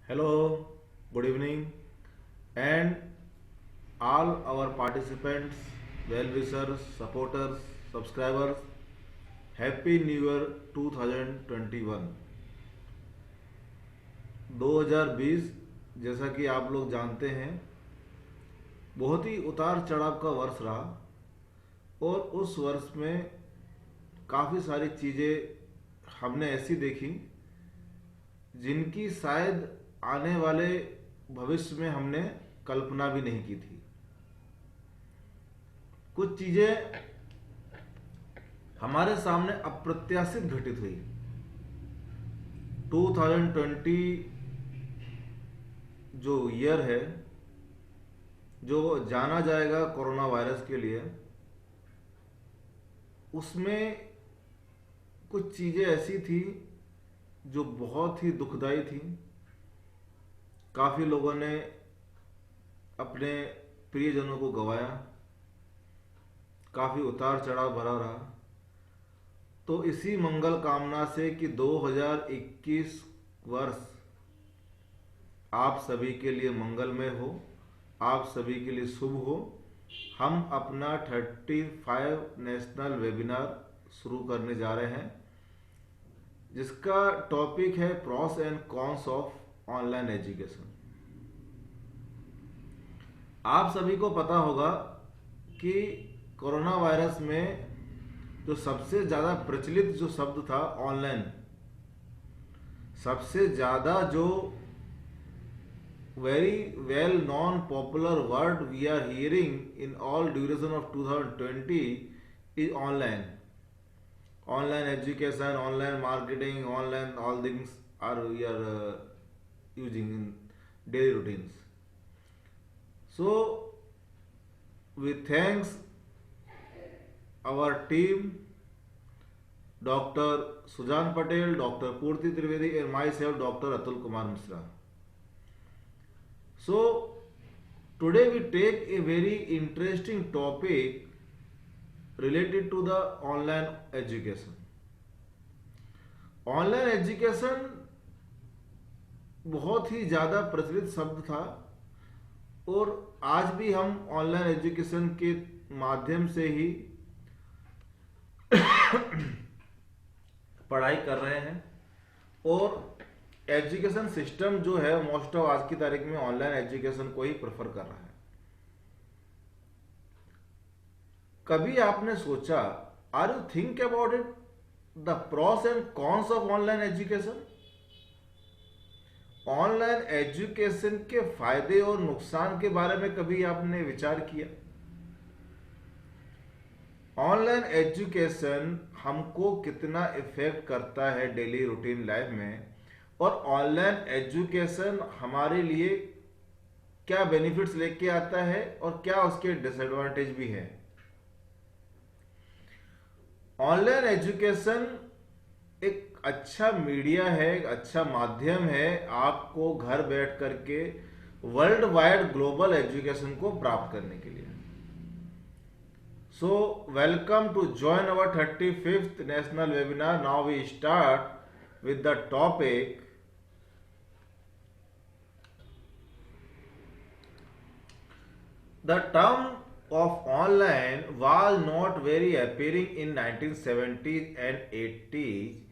Hello, good evening, and all our participants, well-wishers, supporters, subscribers. Happy New Year 2021। 2020 जैसा कि आप लोग जानते हैं बहुत ही उतार चढ़ाव का वर्ष रहा और उस वर्ष में काफ़ी सारी चीज़ें हमने ऐसी देखी जिनकी शायद आने वाले भविष्य में हमने कल्पना भी नहीं की थी। कुछ चीजें हमारे सामने अप्रत्याशित घटित हुई। 2020 जो ईयर है, जो जाना जाएगा कोरोना वायरस के लिए, उसमें कुछ चीजें ऐसी थी जो बहुत ही दुखदाई थी। काफ़ी लोगों ने अपने प्रियजनों को गंवाया, काफ़ी उतार चढ़ाव भरा रहा। तो इसी मंगल कामना से कि 2021 वर्ष आप सभी के लिए मंगलमय हो, आप सभी के लिए शुभ हो, हम अपना 35 नेशनल वेबिनार शुरू करने जा रहे हैं जिसका टॉपिक है pros and cons of online education. आप सभी को पता होगा कि कोरोना वायरस में जो सबसे ज़्यादा प्रचलित जो शब्द था ऑनलाइन, सबसे ज़्यादा जो very well non popular word we are hearing in all duration of 2020 is online. Online education, online marketing, online all things are we are using in daily routines. So we thanks our team, Dr. Sujan Patel, Dr. Purti Trivedi, and myself, Dr. Atul Kumar Misra. So today we take a very interesting topic related to the online education. Online education बहुत ही ज़्यादा प्रचलित शब्द था और आज भी हम online education के माध्यम से ही पढ़ाई कर रहे हैं और एजुकेशन सिस्टम जो है मोस्ट ऑफ आज की तारीख में ऑनलाइन एजुकेशन को ही प्रेफर कर रहा है। कभी आपने सोचा, are you think about it, the pros and cons of online education? Online education के फायदे और नुकसान के बारे में कभी आपने विचार किया? ऑनलाइन एजुकेशन हमको कितना इफेक्ट करता है डेली रूटीन लाइफ में, और ऑनलाइन एजुकेशन हमारे लिए क्या बेनिफिट्स लेके आता है और क्या उसके डिसएडवांटेज भी है। ऑनलाइन एजुकेशन एक अच्छा मीडिया है, एक अच्छा माध्यम है आपको घर बैठ करके वर्ल्ड वाइड ग्लोबल एजुकेशन को प्राप्त करने के लिए। So welcome to join our 35th national webinar. Now we start with the topic the term of online was not very appearing in 1970s and 80s.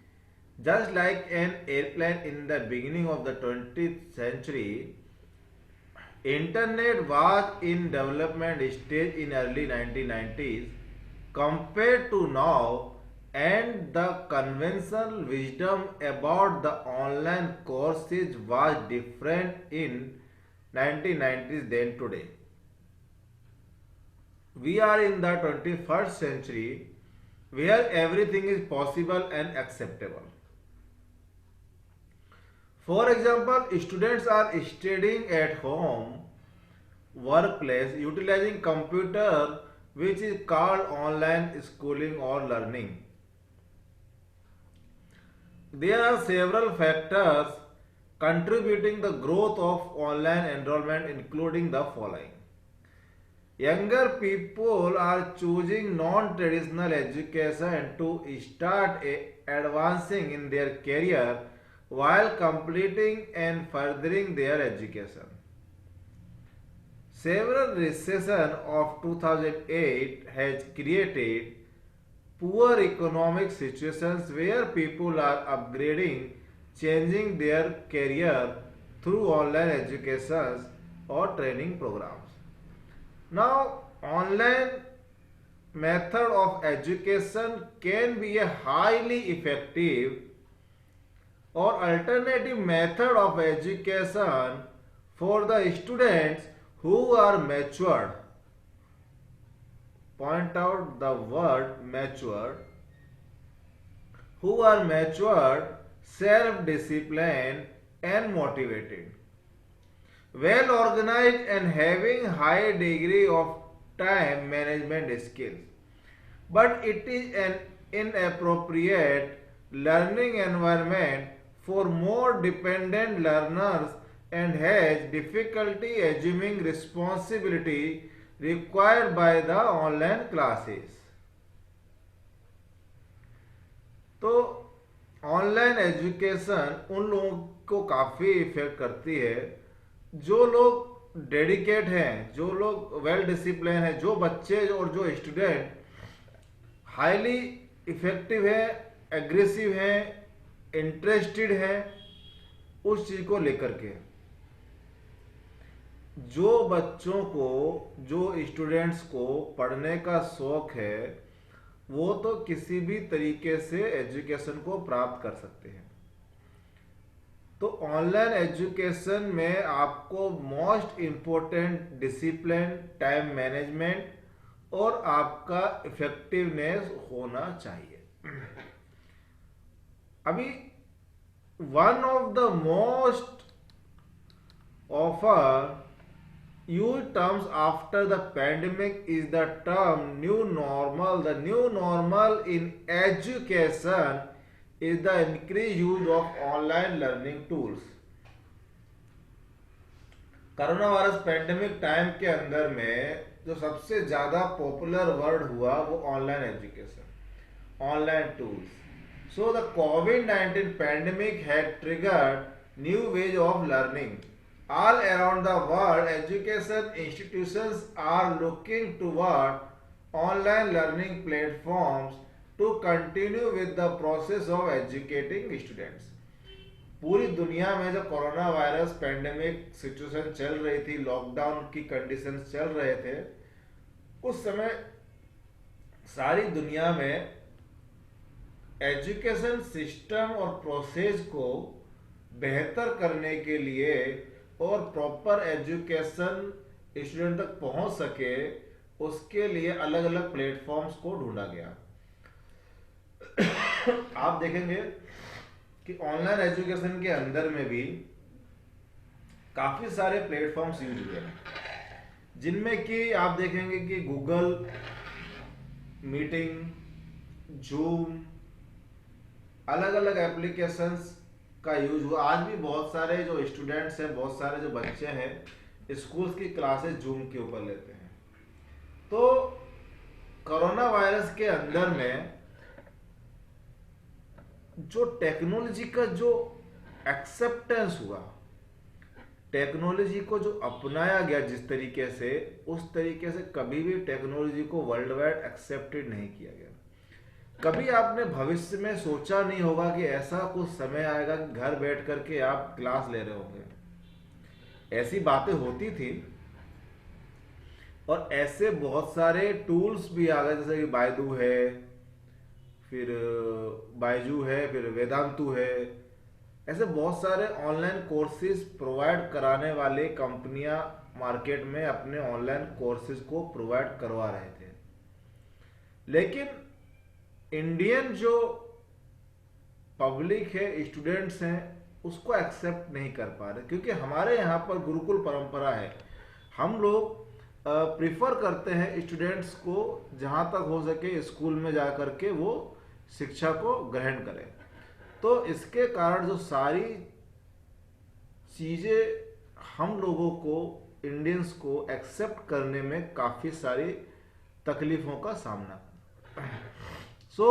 Just like an airplane in the beginning of the 20th century, internet was in development stage in early 1990s compared to now, and the conventional wisdom about the online courses was different in 1990s than today. We are in the 21st century where everything is possible and acceptable. For example, students are studying at home, workplace, utilizing computer, which is called online schooling or learning. There are several factors contributing the growth of online enrollment, including the following. Younger people are choosing non-traditional education to start advancing in their career while completing and furthering their education. Several recession of 2008 has created poor economic situations where people are upgrading, changing their career through online educations or training programs. Now, online method of education can be a highly effective or alternative method of education for the students who are matured. Point out the word matured. Who are matured, self-disciplined and motivated, well organized and having high degree of time management skills. But it is an inappropriate learning environment for more dependent learners and has difficulty assuming responsibility required by the online classes. तो online education उन लोगों को काफ़ी effect करती है जो लोग dedicate हैं, जो लोग वेल डिसिप्लिन हैं, जो बच्चे और जो स्टूडेंट हाईली इफेक्टिव है, एग्रेसिव है, इंटरेस्टेड है उस चीज को लेकर के। जो बच्चों को, जो स्टूडेंट्स को पढ़ने का शौक है वो तो किसी भी तरीके से एजुकेशन को प्राप्त कर सकते हैं। तो ऑनलाइन एजुकेशन में आपको most important discipline, time management और आपका इफेक्टिवनेस होना चाहिए। अभी one of the most offer used terms after the pandemic is the term new normal. The new normal in education is the increased use of online learning tools. Corona virus pandemic time के अंदर में जो सबसे ज्यादा popular word हुआ वो online education, online tools. So the covid pandemic had triggered new ways of learning. All around the world, education institutions are looking toward online learning platforms to continue with the process of educating students. पूरी दुनिया में जब corona virus pandemic situation चल रही थी, lockdown की conditions चल रहे थे, उस समय सारी दुनिया में एजुकेशन सिस्टम और प्रोसेस को बेहतर करने के लिए और प्रॉपर एजुकेशन स्टूडेंट तक पहुंच सके उसके लिए अलग अलग प्लेटफॉर्म्स को ढूंढा गया। आप देखेंगे कि ऑनलाइन एजुकेशन के अंदर में भी काफी सारे प्लेटफॉर्म्स यूज हुए हैं, जिनमें कि आप देखेंगे कि गूगल मीटिंग, जूम, अलग अलग एप्लीकेशंस का यूज हुआ। आज भी बहुत सारे जो स्टूडेंट्स हैं, बहुत सारे जो बच्चे हैं स्कूल्स की क्लासेस जूम के ऊपर लेते हैं। तो कोरोना वायरस के अंदर में जो टेक्नोलॉजी का जो एक्सेप्टेंस हुआ, टेक्नोलॉजी को जो अपनाया गया जिस तरीके से, उस तरीके से कभी भी टेक्नोलॉजी को वर्ल्ड वाइड एक्सेप्टेड नहीं किया गया। कभी आपने भविष्य में सोचा नहीं होगा कि ऐसा कुछ समय आएगा कि घर बैठ करके आप क्लास ले रहे होंगे। ऐसी बातें होती थी और ऐसे बहुत सारे टूल्स भी आ गए, जैसे कि बायदू है, फिर बायजू है, फिर वेदांतु है। ऐसे बहुत सारे ऑनलाइन कोर्सेज प्रोवाइड कराने वाले कंपनियां मार्केट में अपने ऑनलाइन कोर्सेज को प्रोवाइड करवा रहे थे, लेकिन इंडियन जो पब्लिक है, स्टूडेंट्स हैं, उसको एक्सेप्ट नहीं कर पा रहे, क्योंकि हमारे यहाँ पर गुरुकुल परंपरा है। हम लोग प्रिफर करते हैं स्टूडेंट्स को जहाँ तक हो सके स्कूल में जा कर के वो शिक्षा को ग्रहण करें। तो इसके कारण जो सारी चीज़ें हम लोगों को, इंडियंस को एक्सेप्ट करने में काफ़ी सारी तकलीफ़ों का सामना करना। सो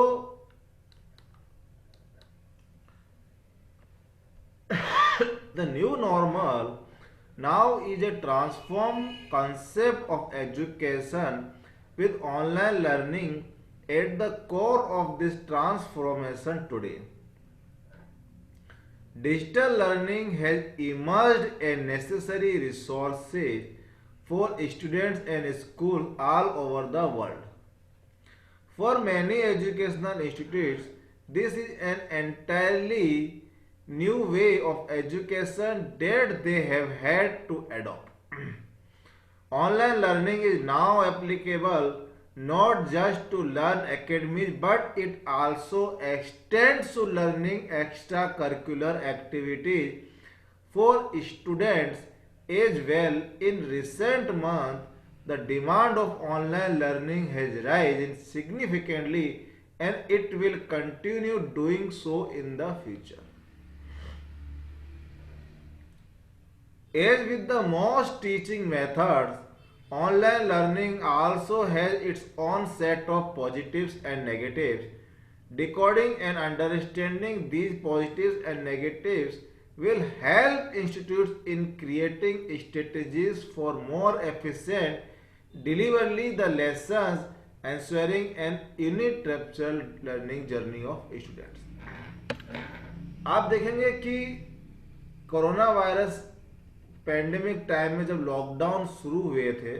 The new normal now is a transformed concept of education with online learning at the core of this transformation today. Digital learning has emerged a necessary resources for students and schools all over the world. For many educational institutes, this is an entirely new way of education that they have had to adopt. Online learning is now applicable not just to learn academics, but it also extends to learning extracurricular activities for students as well. In recent months, the demand of online learning has risen significantly and it will continue doing so in the future. As with the most teaching methods, online learning also has its own set of positives and negatives. Decoding and understanding these positives and negatives will help institutes in creating strategies for more efficient delivery the lessons, ensuring an uninterrupted learning journey of students. आप देखेंगे कि corona virus pandemic time में जब lockdown शुरू हुए थे,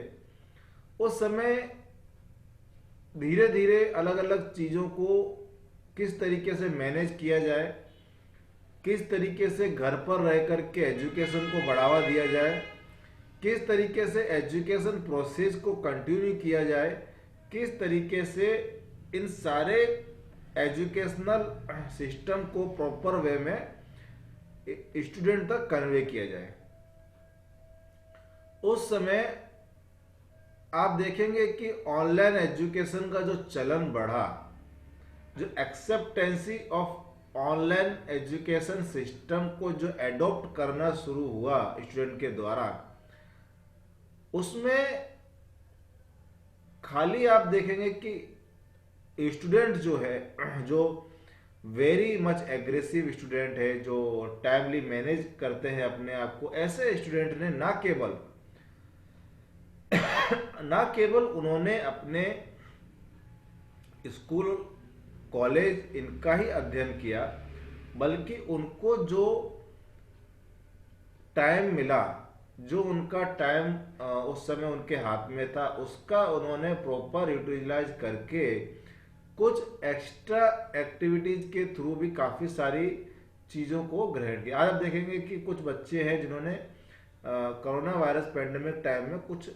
उस समय धीरे धीरे अलग अलग चीज़ों को किस तरीके से मैनेज किया जाए, किस तरीके से घर पर रह कर के एजुकेशन को बढ़ावा दिया जाए, किस तरीके से एजुकेशन प्रोसेस को कंटिन्यू किया जाए, किस तरीके से इन सारे एजुकेशनल सिस्टम को प्रॉपर वे में स्टूडेंट तक कन्वे किया जाए। उस समय आप देखेंगे कि ऑनलाइन एजुकेशन का जो चलन बढ़ा, जो एक्सेप्टेंसी ऑफ ऑनलाइन एजुकेशन सिस्टम को जो एडॉप्ट करना शुरू हुआ स्टूडेंट के द्वारा, उसमें खाली आप देखेंगे कि स्टूडेंट जो है, जो वेरी मच एग्रेसिव स्टूडेंट है, जो टाइमली मैनेज करते हैं अपने आप को, ऐसे स्टूडेंट ने ना केवल उन्होंने अपने स्कूल कॉलेज इनका ही अध्ययन किया, बल्कि उनको जो टाइम मिला, जो उनका टाइम उस समय उनके हाथ में था, उसका उन्होंने प्रॉपर यूटिलाइज करके कुछ एक्स्ट्रा एक्टिविटीज के थ्रू भी काफ़ी सारी चीज़ों को ग्रहण किया। आज आप देखेंगे कि कुछ बच्चे हैं जिन्होंने कोरोना वायरस पैंडेमिक टाइम में कुछ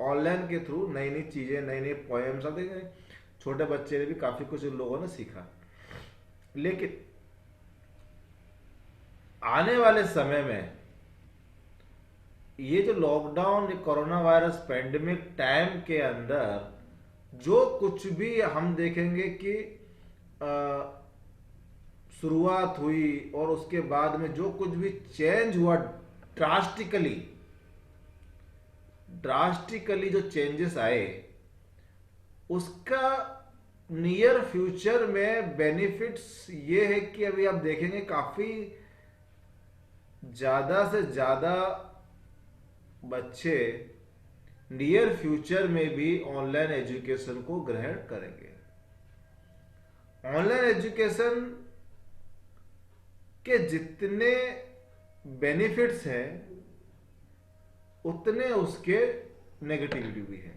ऑनलाइन के थ्रू नई नई चीज़ें, नई नई पोएम्स, आप देखेंगे छोटे बच्चे ने भी काफ़ी कुछ उन लोगों ने सीखा। लेकिन आने वाले समय में ये जो लॉकडाउन, ये कोरोना वायरस पैंडेमिक टाइम के अंदर जो कुछ भी हम देखेंगे कि शुरुआत हुई और उसके बाद में जो कुछ भी चेंज हुआ, ड्रास्टिकली जो चेंजेस आए, उसका नियर फ्यूचर में बेनिफिट्स ये है कि अभी आप देखेंगे काफी ज्यादा से ज्यादा बच्चे नियर फ्यूचर में भी ऑनलाइन एजुकेशन को ग्रहण करेंगे। ऑनलाइन एजुकेशन के जितने बेनिफिट्स हैं उतने उसके नेगेटिविटी भी हैं।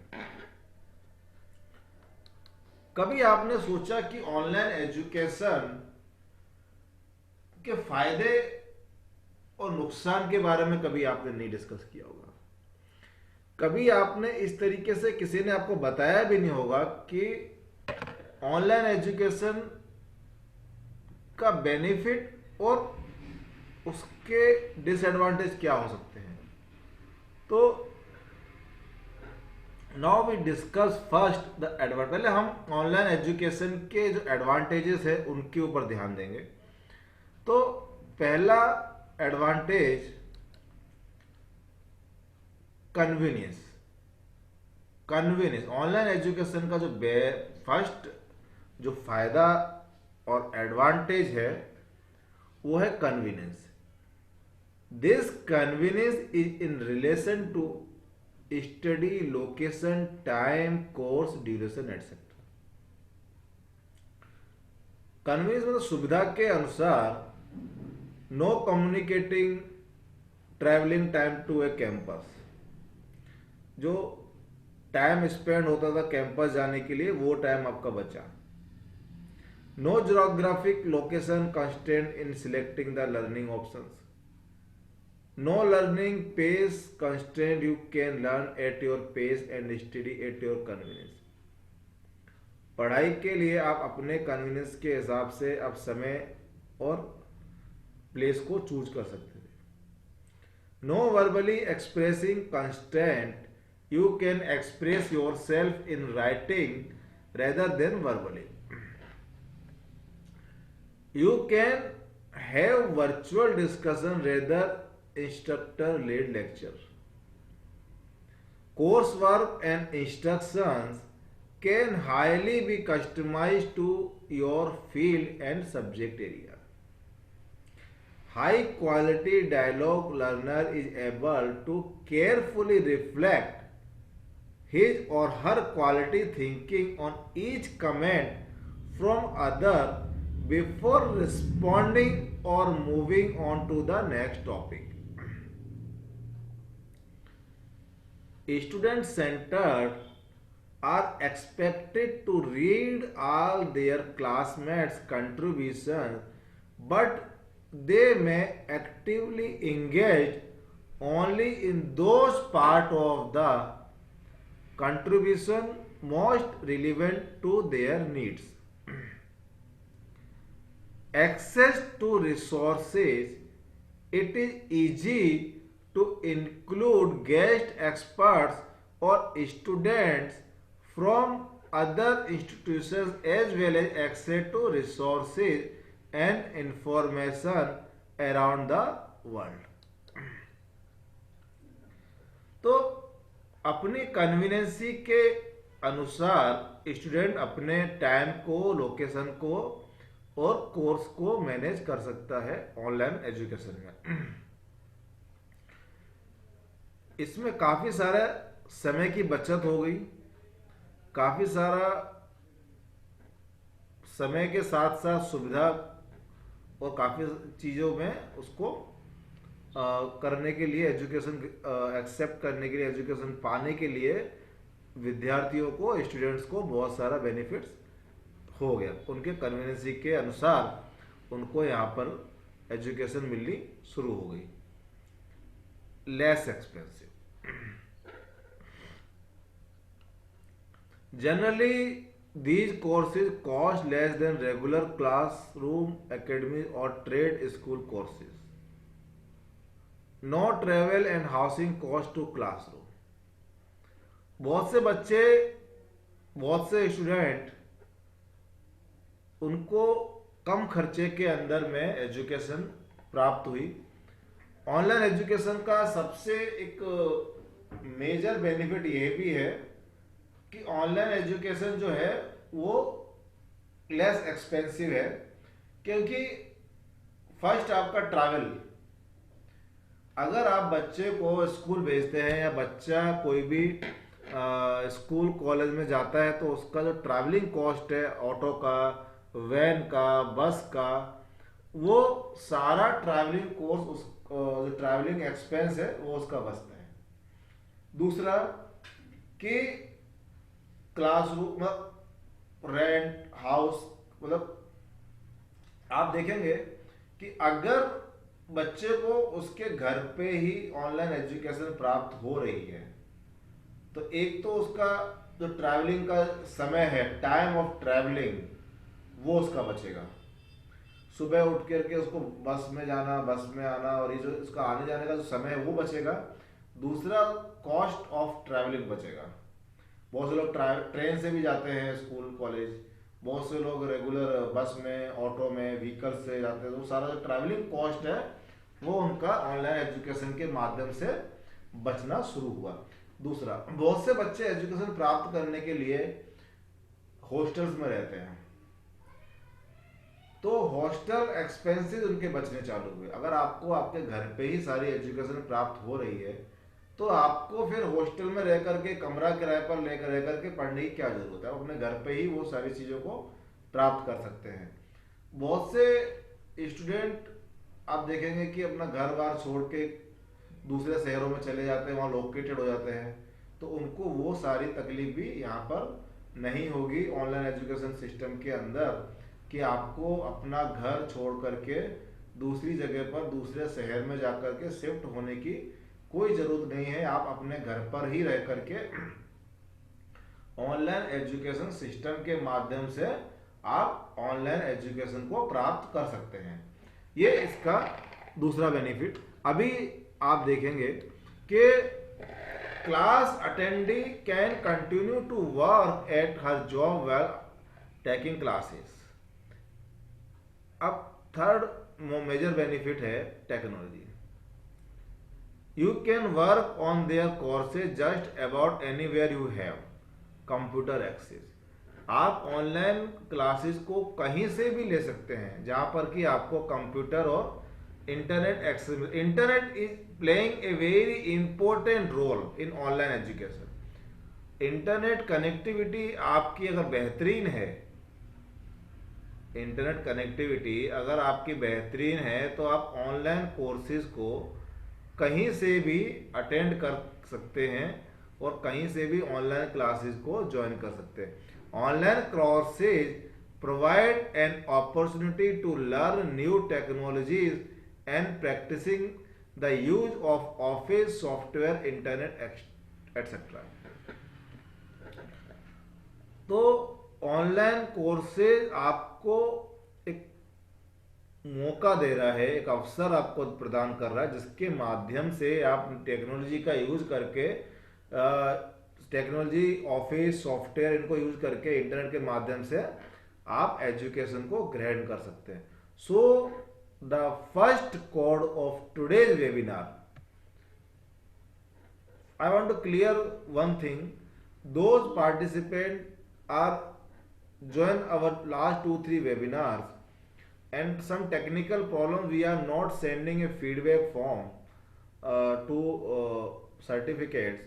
कभी आपने सोचा कि ऑनलाइन एजुकेशन के फायदे और नुकसान के बारे में कभी आपने नहीं डिस्कस किया होगा? कभी आपने इस तरीके से किसी ने आपको बताया भी नहीं होगा कि ऑनलाइन एजुकेशन का बेनिफिट और उसके डिसएडवांटेज क्या हो सकते हैं। तो now we discuss first the advantage. पहले हम ऑनलाइन एजुकेशन के जो एडवांटेजेस है उनके ऊपर ध्यान देंगे। तो पहला एडवांटेज कन्वीनियंस। ऑनलाइन एजुकेशन का जो फर्स्ट जो फायदा और एडवांटेज है वो है convenience. This convenience is in relation to study location, time, course duration etc. Convenience मतलब सुविधा के अनुसार no communicating travelling time to a campus, जो टाइम स्पेंड होता था कैंपस जाने के लिए वो टाइम आपका बचा। No geographic location constraint in selecting the learning options, no learning pace constraint, you can learn at your pace and study at your convenience. पढ़ाई के लिए आप अपने कन्वीनियंस के हिसाब से आप समय और प्लेस को चूज कर सकते थे। No verbally expressing constant, you can express yourself in writing rather than verbally. You can have virtual discussion rather instructor led lecture. Coursework and instructions can highly be customized to your field and subject area. High quality dialogue learner is able to carefully reflect his or her quality thinking on each comment from other before responding or moving on to the next topic. Student centered are expected to read all their classmates' contributions, but they may actively engage only in those parts of the contribution most relevant to their needs. Access to resources, it is easy to include guest experts or students from other institutions as well as access to resources and information around the world. तो अपनी conveniences के अनुसार student अपने time को, location को और course को manage कर सकता है ऑनलाइन एजुकेशन में। इसमें काफ़ी सारा समय की बचत हो गई, काफ़ी सारा समय के साथ साथ सुविधा और काफ़ी चीज़ों में उसको करने के लिए, एजुकेशन एक्सेप्ट करने के लिए, एजुकेशन पाने के लिए विद्यार्थियों को, स्टूडेंट्स को बहुत सारा बेनिफिट्स हो गया। उनके कन्वीनियंसी के अनुसार उनको यहाँ पर एजुकेशन मिलनी शुरू हो गई, less expensive. Generally these courses cost less than regular classroom, academic or trade school courses. No travel and housing cost to classroom. बहुत से बच्चे, बहुत से स्टूडेंट, उनको कम खर्चे के अंदर में एजुकेशन प्राप्त हुई। ऑनलाइन एजुकेशन का सबसे एक मेजर बेनिफिट ये भी है कि ऑनलाइन एजुकेशन जो है वो लेस एक्सपेंसिव है, क्योंकि फर्स्ट आपका ट्रैवल, अगर आप बच्चे को स्कूल भेजते हैं या बच्चा कोई भी स्कूल कॉलेज में जाता है तो उसका जो ट्रैवलिंग कॉस्ट है, ऑटो का, वैन का, बस का, वो सारा ट्रैवलिंग कोर्स, उस जो ट्रैवलिंग एक्सपेंस है वो उसका बचता है। दूसरा कि क्लासरूम, रेंट, हाउस, मतलब आप देखेंगे कि अगर बच्चे को उसके घर पे ही ऑनलाइन एजुकेशन प्राप्त हो रही है तो एक तो उसका जो ट्रैवलिंग का समय है, टाइम ऑफ ट्रैवलिंग, वो उसका बचेगा। सुबह उठ करके उसको बस में जाना, बस में आना, और ये जो इसका आने जाने का जो समय है वो बचेगा। दूसरा, कॉस्ट ऑफ ट्रैवलिंग बचेगा। बहुत से लोग ट्रेन से भी जाते हैं स्कूल कॉलेज, बहुत से लोग रेगुलर बस में, ऑटो में, व्हीकल से जाते हैं, तो सारा जो ट्रैवलिंग कॉस्ट है वो उनका ऑनलाइन एजुकेशन के माध्यम से बचना शुरू हुआ। दूसरा, बहुत से बच्चे एजुकेशन प्राप्त करने के लिए हॉस्टल्स में रहते हैं, तो हॉस्टल एक्सपेंसेस उनके बचने चालू हुए। अगर आपको आपके घर पे ही सारी एजुकेशन प्राप्त हो रही है तो आपको फिर हॉस्टल में रह करके कमरा किराए पर लेकर रह करके पढ़ने की क्या जरूरत है, आप अपने घर पे ही वो सारी चीज़ों को प्राप्त कर सकते हैं। बहुत से स्टूडेंट आप देखेंगे कि अपना घर बार छोड़ के दूसरे शहरों में चले जाते हैं, वहाँ लोकेटेड हो जाते हैं, तो उनको वो सारी तकलीफ भी यहाँ पर नहीं होगी ऑनलाइन एजुकेशन सिस्टम के अंदर, कि आपको अपना घर छोड़ करके दूसरी जगह पर दूसरे शहर में जाकर के शिफ्ट होने की कोई ज़रूरत नहीं है। आप अपने घर पर ही रह करके ऑनलाइन एजुकेशन सिस्टम के माध्यम से आप ऑनलाइन एजुकेशन को प्राप्त कर सकते हैं। ये इसका दूसरा बेनिफिट। अभी आप देखेंगे कि class attendee can continue to work at her job well taking classes. अब थर्ड मेजर बेनिफिट है technology. You can work on their courses just about anywhere you have computer access. आप ऑनलाइन क्लासेस को कहीं से भी ले सकते हैं जहां पर कि आपको कंप्यूटर और internet access. Internet is playing a very important role in online education. Internet connectivity आपकी अगर बेहतरीन है, इंटरनेट कनेक्टिविटी अगर आपकी बेहतरीन है तो आप ऑनलाइन कोर्सेज को कहीं से भी अटेंड कर सकते हैं और कहीं से भी ऑनलाइन क्लासेस को ज्वाइन कर सकते हैं। Online courses provide an opportunity to learn new technologies and practicing the use of office software internet etcetera. तो ऑनलाइन कोर्सेज आपको एक मौका दे रहा है, एक अवसर आपको प्रदान कर रहा है, जिसके माध्यम से आप टेक्नोलॉजी का यूज करके टेक्नोलॉजी ऑफिस सॉफ्टवेयर इनको यूज करके इंटरनेट के माध्यम से आप एजुकेशन को ग्रहण कर सकते हैं। So the first code of today's webinar, I want to clear one thing. Those participants are join our last 2-3 webinars and some technical problem. We are not sending a feedback form to certificates.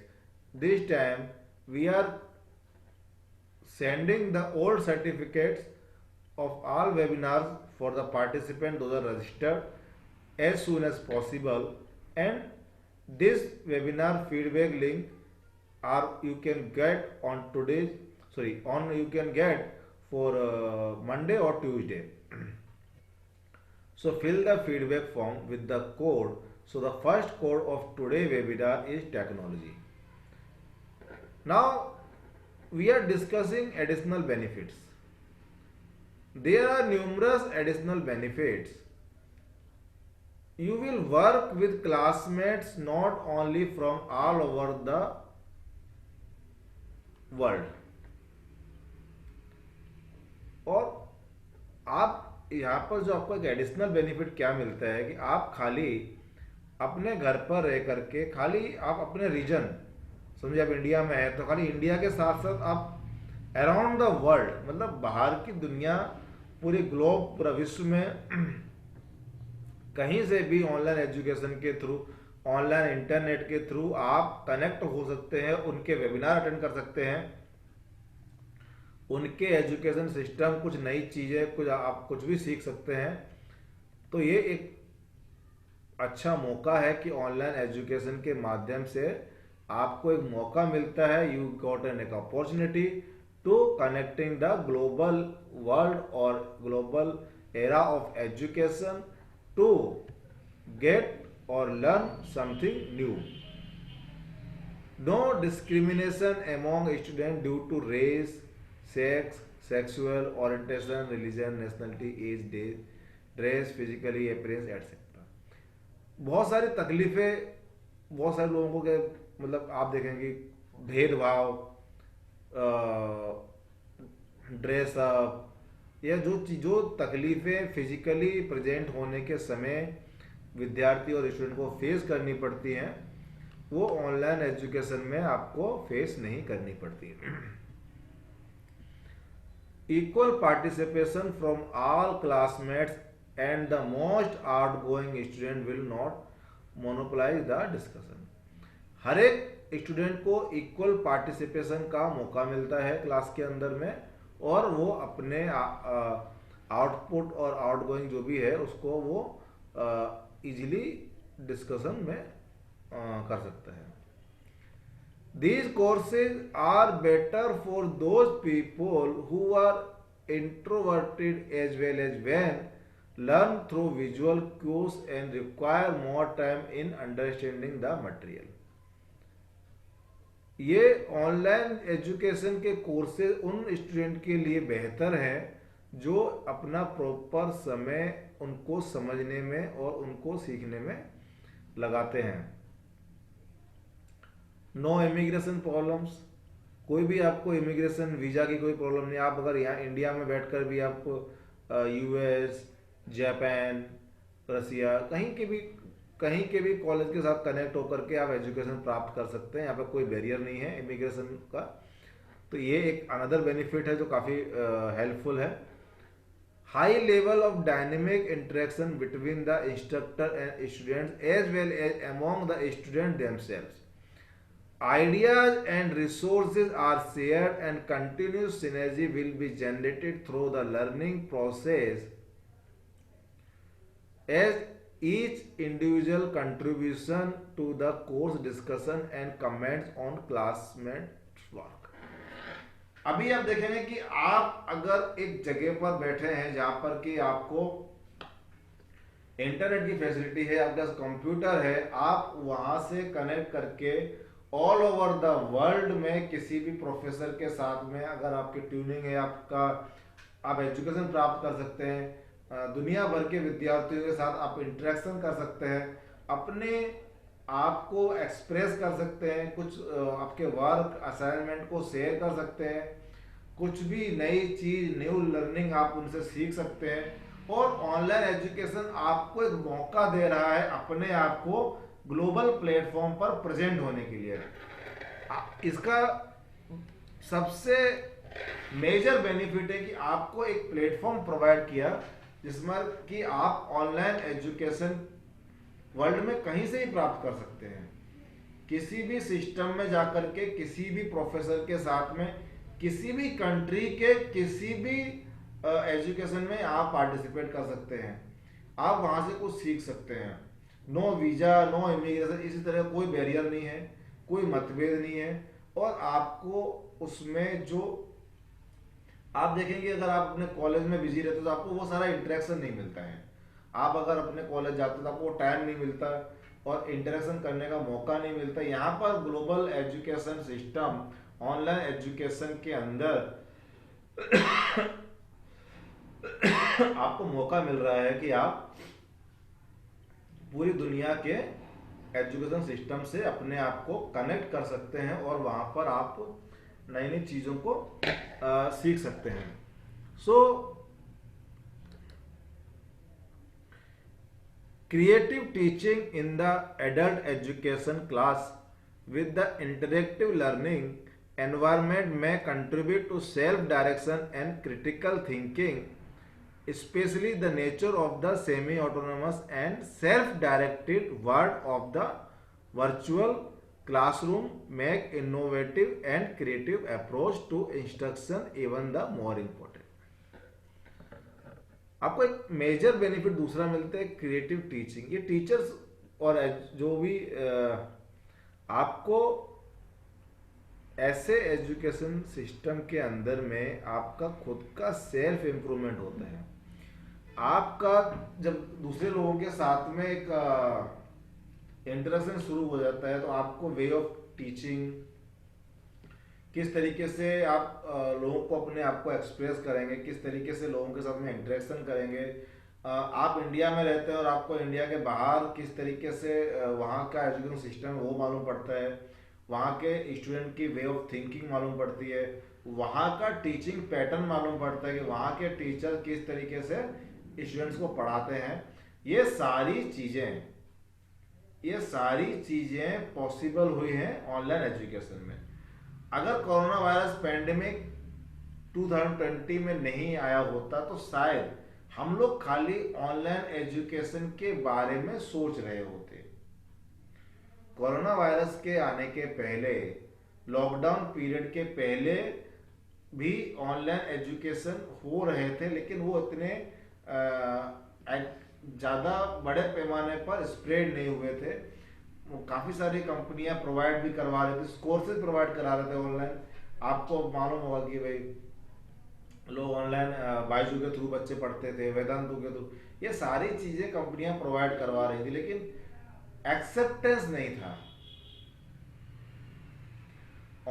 This time we are sending the old certificates of all webinars for the participant those are registered as soon as possible, and this webinar feedback link are you can get on you can get for Monday or Tuesday. So fill the feedback form with the code. So the first code of today webinar is technology. Now we are discussing additional benefits. There are numerous additional benefits. You will work with classmates not only from all over the world. और आप यहाँ पर जो आपको एक additional benefit क्या मिलता है कि आप खाली अपने घर पर रह करके खाली आप अपने रीजन, समझिए आप इंडिया में है तो खाली इंडिया के साथ साथ आप अराउंड द वर्ल्ड, मतलब बाहर की दुनिया, पूरे ग्लोब, पूरा विश्व में कहीं से भी ऑनलाइन एजुकेशन के थ्रू, ऑनलाइन इंटरनेट के थ्रू आप कनेक्ट हो सकते हैं, उनके वेबिनार अटेंड कर सकते हैं, उनके एजुकेशन सिस्टम, कुछ नई चीज़ें, कुछ आप कुछ भी सीख सकते हैं। तो ये एक अच्छा मौका है कि ऑनलाइन एजुकेशन के माध्यम से आपको एक मौका मिलता है, यू गॉट एन एक opportunity to connecting the global world और global era of education to get और learn something new. No discrimination among student due to race, sex, sexual orientation, religion, nationality, age, dress, physically appearance etcetera. बहुत सारी तकलीफें बहुत सारे लोगों को मतलब आप देखेंगे भेदभाव, ड्रेसअप, या जो तकलीफें फिजिकली प्रेजेंट होने के समय विद्यार्थी और स्टूडेंट को फेस करनी पड़ती हैं, वो ऑनलाइन एजुकेशन में आपको फेस नहीं करनी पड़ती है। equal participation from all classmates and the most outgoing student will not monopolize the discussion. हर एक स्टूडेंट को इक्वल पार्टिसिपेशन का मौका मिलता है क्लास के अंदर में, और वो अपने आउटपुट और आउटगोइंग जो भी है उसको वो इजीली डिस्कशन में कर सकता है. These courses are better for those people who are introverted as well as when learn through visual cues and require more time in understanding the material. ये ऑनलाइन एजुकेशन के कोर्सेज उन student के लिए बेहतर हैं जो अपना प्रॉपर समय उनको समझने में और उनको सीखने में लगाते हैं. नो इमिग्रेशन प्रॉब्लम्स, कोई भी आपको इमिग्रेशन वीज़ा की कोई प्रॉब्लम नहीं. आप अगर यहाँ इंडिया में बैठकर भी आपको यूएस, जापान, रसिया कहीं के भी कॉलेज के साथ कनेक्ट होकर के आप एजुकेशन प्राप्त कर सकते हैं. यहाँ पे कोई बैरियर नहीं है इमिग्रेशन का. तो ये एक अनदर बेनिफिट है जो काफ़ी हेल्पफुल है. High level of dynamic interaction between the instructor and students as well as among the student themselves. Ideas and resources are shared and continuous synergy will be generated through the learning process as each individual contribution to the course discussion and comments on classmates work. अभी आप देखेंगे कि आप अगर एक जगह पर बैठे हैं जहां पर कि आपको इंटरनेट की फैसिलिटी है, आपके पास कंप्यूटर है, आप वहां से कनेक्ट करके ऑल ओवर द वर्ल्ड में किसी भी प्रोफेसर के साथ में अगर आपकी ट्यूनिंग है, आप एजुकेशन प्राप्त कर सकते हैं. दुनिया भर के विद्यार्थियों के साथ आप इंटरेक्शन कर सकते हैं, अपने आप को एक्सप्रेस कर सकते हैं, कुछ आपके वर्क असाइनमेंट को शेयर कर सकते हैं, कुछ भी नई चीज न्यू लर्निंग आप उनसे सीख सकते हैं. और ऑनलाइन एजुकेशन आपको एक मौका दे रहा है अपने आप को ग्लोबल प्लेटफॉर्म पर प्रेजेंट होने के लिए. इसका सबसे मेजर बेनिफिट है कि आपको एक प्लेटफॉर्म प्रोवाइड किया जिसमें कि आप ऑनलाइन एजुकेशन वर्ल्ड में कहीं से ही प्राप्त कर सकते हैं. किसी भी सिस्टम में जाकर के किसी भी प्रोफेसर के साथ में किसी भी कंट्री के किसी भी एजुकेशन में आप पार्टिसिपेट कर सकते हैं. आप वहां से कुछ सीख सकते हैं. नो वीज़ा, नो इमिग्रेशन, इसी तरह कोई बैरियर नहीं है, कोई मतभेद नहीं है. और आपको उसमें जो आप देखेंगे अगर आप अपने कॉलेज में बिजी रहते हो तो आपको वो सारा इंटरेक्शन नहीं मिलता है. आप अगर अपने कॉलेज जाते हो तो आपको टाइम नहीं मिलता और इंटरेक्शन करने का मौका नहीं मिलता. यहाँ पर global education system online education के अंदर आपको मौका मिल रहा है कि आप पूरी दुनिया के एजुकेशन सिस्टम से अपने आप को कनेक्ट कर सकते हैं और वहां पर आप नई नई चीजों को सीख सकते हैं. So creative teaching in the adult education class with the interactive learning environment may contribute to self-direction and critical thinking, especially the nature of the semi-autonomous and self-directed world of the virtual classroom make innovative and creative approach to instruction even the more important. आपको एक major benefit दूसरा मिलता है creative teaching. ये teachers और जो भी आपको ऐसे एजुकेशन सिस्टम के अंदर में आपका खुद का सेल्फ इम्प्रूवमेंट होता है. आपका जब दूसरे लोगों के साथ में एक इंटरेक्शन शुरू हो जाता है तो आपको वे ऑफ टीचिंग, किस तरीके से आप लोगों को अपने आप को एक्सप्रेस करेंगे, किस तरीके से लोगों के साथ में इंटरेक्शन करेंगे. आप इंडिया में रहते हैं और आपको इंडिया के बाहर किस तरीके से वहाँ का एजुकेशन सिस्टम है वो मालूम पड़ता है, वहाँ के स्टूडेंट की वे ऑफ थिंकिंग मालूम पड़ती है, वहाँ का टीचिंग पैटर्न मालूम पड़ता है कि वहाँ के टीचर किस तरीके से स्टूडेंट्स को पढ़ाते हैं. ये सारी चीज़ें पॉसिबल हुई हैं ऑनलाइन एजुकेशन में. अगर कोरोना वायरस पैंडेमिक 2020 में नहीं आया होता तो शायद हम लोग खाली ऑनलाइन एजुकेशन के बारे में सोच रहे होते। कोरोना वायरस के आने के पहले, लॉकडाउन पीरियड के पहले भी ऑनलाइन एजुकेशन हो रहे थे, लेकिन वो इतने ज़्यादा बड़े पैमाने पर स्प्रेड नहीं हुए थे। काफ़ी सारी कंपनियां प्रोवाइड भी करवा रही थी, कोर्सेज प्रोवाइड करा रहे थे ऑनलाइन। आपको मालूम होगा कि भाई लोग ऑनलाइन बायजू के थ्रू बच्चे पढ़ते थे, वेदांतु के थ्रू, ये सारी चीज़ें कंपनियां प्रोवाइड करवा रही थी, लेकिन एक्सेप्टेंस नहीं था।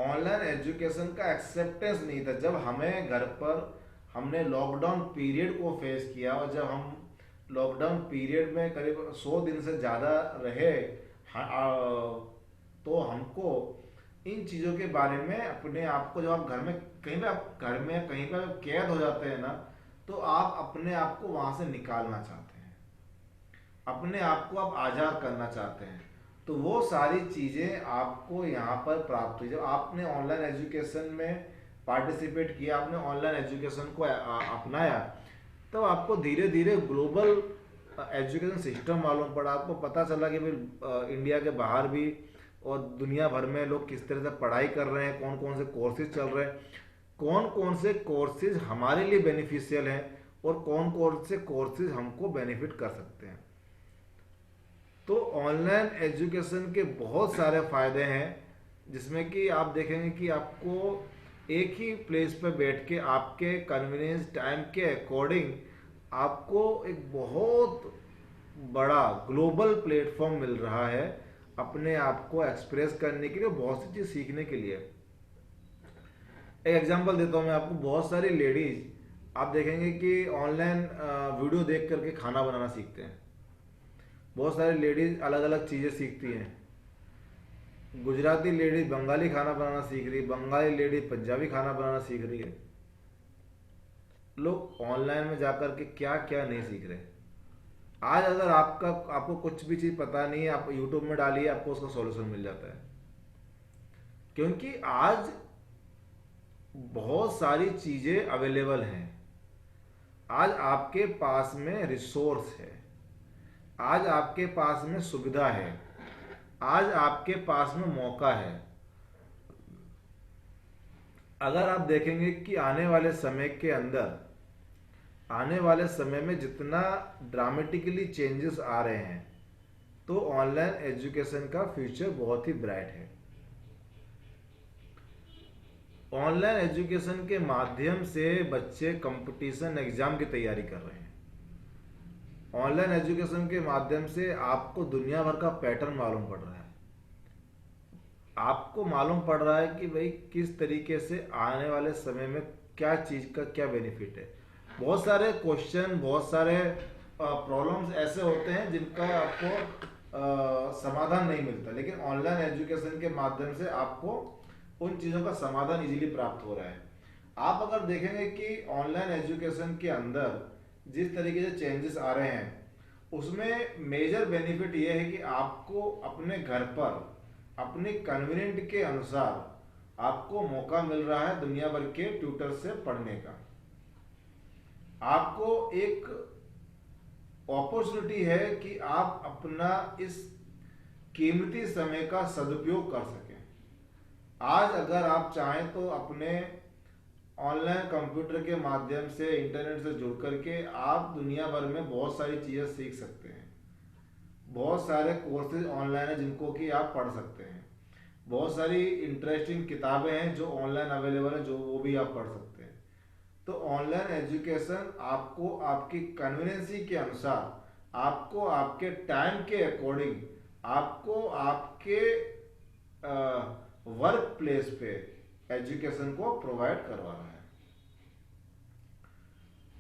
ऑनलाइन एजुकेशन का एक्सेप्टेंस नहीं था। जब हमें घर पर हमने लॉकडाउन पीरियड को फेस किया, और जब हम लॉकडाउन पीरियड में करीब 100 दिन से ज़्यादा रहे, तो हमको इन चीज़ों के बारे में अपने आप को, जब आप घर में कहीं पे, आप घर में कहीं पर कैद हो जाते हैं ना, तो आप अपने आप को वहाँ से निकालना चाहते हैं, अपने आप को आप आज़ाद करना चाहते हैं। तो वो सारी चीज़ें आपको यहाँ पर प्राप्त हुई। जब आपने ऑनलाइन एजुकेशन में पार्टिसिपेट किया, आपने ऑनलाइन एजुकेशन को अपनाया, तो आपको धीरे धीरे ग्लोबल एजुकेशन सिस्टम मालूम पड़ा। आपको पता चला कि भाई इंडिया के बाहर भी और दुनिया भर में लोग किस तरह से पढ़ाई कर रहे हैं, कौन कौन से कोर्सेज चल रहे हैं, कौन कौन से कोर्सेज हमारे लिए बेनिफिशियल हैं, और कौन कौन से कोर्सेज हमको बेनिफिट कर सकते हैं। तो ऑनलाइन एजुकेशन के बहुत सारे फ़ायदे हैं, जिसमें कि आप देखेंगे कि आपको एक ही प्लेस पर बैठ के आपके कन्वीनियंस टाइम के अकॉर्डिंग आपको एक बहुत बड़ा ग्लोबल प्लेटफॉर्म मिल रहा है अपने आप को एक्सप्रेस करने के लिए, बहुत सी चीज़ सीखने के लिए। एक एग्जांपल देता हूँ मैं आपको। बहुत सारी लेडीज आप देखेंगे कि ऑनलाइन वीडियो देख करके खाना बनाना सीखते हैं। बहुत सारी लेडीज अलग अलग चीज़ें सीखती हैं। गुजराती लेडीज बंगाली खाना बनाना सीख रही है, बंगाली लेडीज पंजाबी खाना बनाना सीख रही है। लोग ऑनलाइन में जाकर के क्या क्या नहीं सीख रहे। आज अगर आपको कुछ भी चीज़ पता नहीं है, आप यूट्यूब में डालिए, आपको उसका सॉल्यूशन मिल जाता है। क्योंकि आज बहुत सारी चीज़ें अवेलेबल हैं। आज आपके पास में रिसोर्स है, आज आपके पास में सुविधा है, आज आपके पास में मौका है। अगर आप देखेंगे कि आने वाले समय के अंदर, आने वाले समय में जितना ड्रामेटिकली चेंजेस आ रहे हैं, तो ऑनलाइन एजुकेशन का फ्यूचर बहुत ही ब्राइट है। ऑनलाइन एजुकेशन के माध्यम से बच्चे कंपटीशन एग्जाम की तैयारी कर रहे हैं। ऑनलाइन एजुकेशन के माध्यम से आपको दुनिया भर का पैटर्न मालूम पड़ रहा है। आपको मालूम पड़ रहा है कि भाई किस तरीके से आने वाले समय में क्या चीज़ का क्या बेनिफिट है। बहुत सारे क्वेश्चन, बहुत सारे प्रॉब्लम्स ऐसे होते हैं जिनका आपको समाधान नहीं मिलता, लेकिन ऑनलाइन एजुकेशन के माध्यम से आपको उन चीज़ों का समाधान इजीली प्राप्त हो रहा है। आप अगर देखेंगे कि ऑनलाइन एजुकेशन के अंदर जिस तरीके से चेंजेस आ रहे हैं, उसमें मेजर बेनिफिट ये है कि आपको अपने घर पर अपने कन्वीनियंट के अनुसार आपको मौका मिल रहा है दुनिया भर के ट्यूटर से पढ़ने का। आपको एक अपॉर्चुनिटी है कि आप अपना इस कीमती समय का सदुपयोग कर सकें। आज अगर आप चाहें तो अपने ऑनलाइन कंप्यूटर के माध्यम से, इंटरनेट से जुड़ करके आप दुनिया भर में बहुत सारी चीज़ें सीख सकते हैं। बहुत सारे कोर्सेज ऑनलाइन हैं जिनको कि आप पढ़ सकते हैं। बहुत सारी इंटरेस्टिंग किताबें हैं जो ऑनलाइन अवेलेबल हैं, जो वो भी आप पढ़ सकते हैं। तो ऑनलाइन एजुकेशन आपको आपकी कन्वीनियंसी के अनुसार, आपको आपके टाइम के अकॉर्डिंग, आपको आपके वर्क प्लेस पे एजुकेशन को प्रोवाइड करवा रहा है।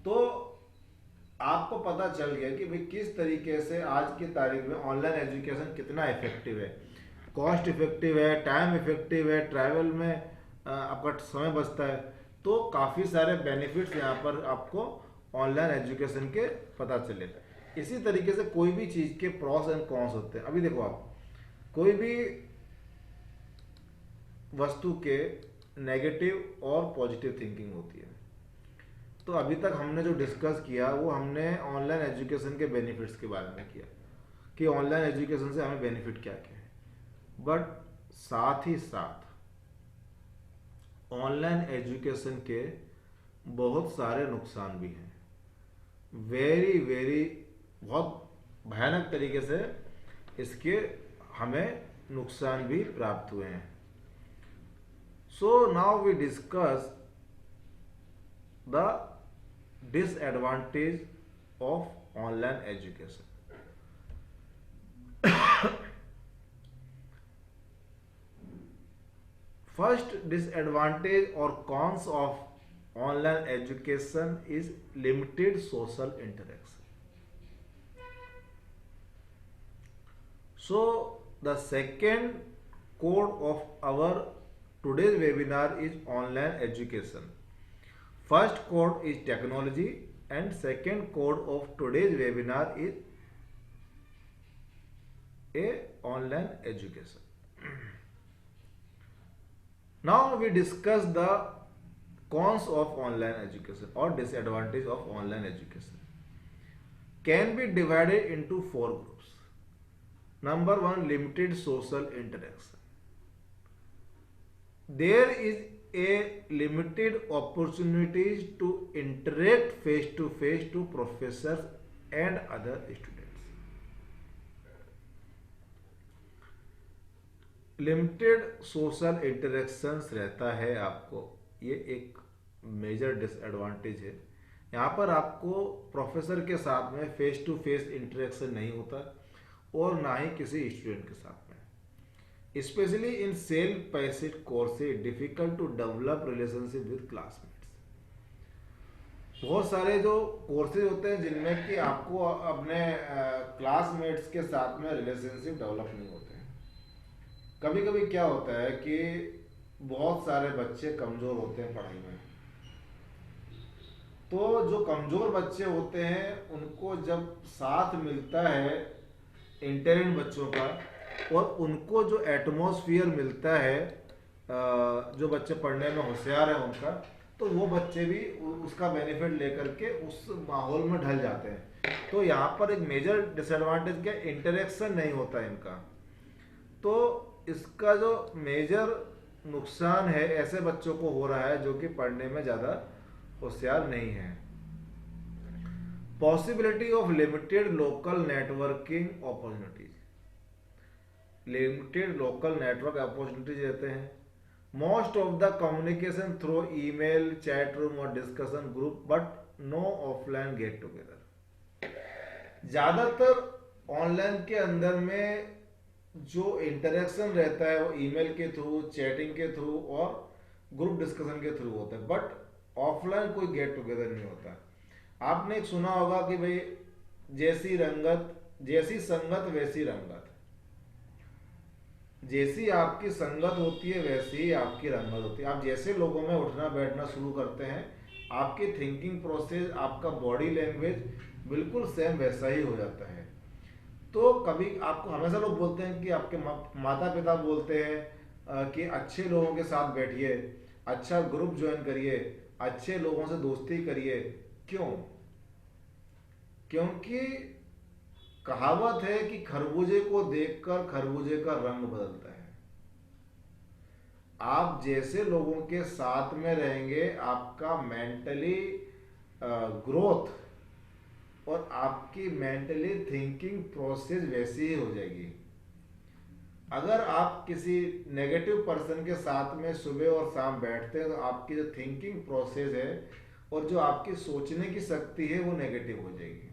तो आपको पता चल गया कि भाई किस तरीके से आज की तारीख में ऑनलाइन एजुकेशन कितना इफेक्टिव है, कॉस्ट इफेक्टिव है, टाइम इफेक्टिव है, ट्रैवल में आपका समय बचता है। तो काफ़ी सारे बेनिफिट्स यहाँ पर आपको ऑनलाइन एजुकेशन के पता चले। इसी तरीके से कोई भी चीज़ के प्रॉस एंड कॉन्स होते हैं। अभी देखो, आप कोई भी वस्तु के नेगेटिव और पॉजिटिव थिंकिंग होती है। तो अभी तक हमने जो डिस्कस किया वो हमने ऑनलाइन एजुकेशन के बेनिफिट्स के बारे में किया कि ऑनलाइन एजुकेशन से हमें बेनिफिट क्या क्या है। बट साथ ही साथ ऑनलाइन एजुकेशन के बहुत सारे नुकसान भी हैं, वेरी वेरी, बहुत भयानक तरीके से इसके हमें नुकसान भी प्राप्त हुए हैं। So now we discuss the disadvantage of online education. First disadvantage और cons of online education is limited social interaction. So the second code of our today's webinar is online education. First code is technology and second code of today's webinar is a online education. Now we discuss the cons of online education or disadvantage of online education. Can be divided into four groups. Number one, limited social interaction. There is a limited opportunities to interact face to face to professors and other students. Limited social interactions रहता है आपको, ये एक major disadvantage है। यहाँ पर आपको professor के साथ में फेस टू फेस इंटरेक्शन नहीं होता और ना ही किसी स्टूडेंट के साथ में। Specially in self paced courses difficult to develop relationship with classmates. बहुत सारे जो कोर्सेज होते हैं जिनमें कि आपको अपने क्लासमेट्स के साथ में रिलेशनशिप डेवलप नहीं होते हैं। कभी कभी क्या होता है कि बहुत सारे बच्चे कमज़ोर होते हैं पढ़ाई में, तो जो कमज़ोर बच्चे होते हैं उनको जब साथ मिलता है इंटेलिजेंट बच्चों का और उनको जो एटमॉस्फेयर मिलता है, जो बच्चे पढ़ने में होशियार है उनका, तो वो बच्चे भी उसका बेनिफिट लेकर के उस माहौल में ढल जाते हैं। तो यहाँ पर एक मेजर डिसएडवांटेज क्या, इंटरेक्शन नहीं होता इनका। तो इसका जो मेजर नुकसान है ऐसे बच्चों को हो रहा है जो कि पढ़ने में ज़्यादा होशियार नहीं है। Possibility of limited local networking opportunities, limited local network opportunities रहते हैं। Most of the communication through email, chat room और discussion group, but no offline get together. ज़्यादातर ऑनलाइन के अंदर में जो इंटरेक्शन रहता है वो ईमेल के थ्रू, चैटिंग के थ्रू और ग्रुप डिस्कशन के थ्रू होता है, बट ऑफलाइन कोई गेट टुगेदर नहीं होता। आपने एक सुना होगा कि भाई जैसी संगत वैसी रंगत। जैसी आपकी संगत होती है वैसी ही आपकी रंगत होती है। आप जैसे लोगों में उठना बैठना शुरू करते हैं, आपकी थिंकिंग प्रोसेस, आपका बॉडी लैंग्वेज बिल्कुल सेम वैसा ही हो जाता है। तो कभी आपको हमेशा लोग बोलते हैं कि आपके माता पिता बोलते हैं कि अच्छे लोगों के साथ बैठिए, अच्छा ग्रुप ज्वाइन करिए, अच्छे लोगों से दोस्ती करिए। क्यों? क्योंकि कहावत है कि खरबूजे को देखकर खरबूजे का रंग बदलता है। आप जैसे लोगों के साथ में रहेंगे, आपका मेंटली ग्रोथ और आपकी मेंटली थिंकिंग प्रोसेस वैसी ही हो जाएगी। अगर आप किसी नेगेटिव पर्सन के साथ में सुबह और शाम बैठते हैं तो आपकी जो थिंकिंग प्रोसेस है और जो आपकी सोचने की शक्ति है वो नेगेटिव हो जाएगी।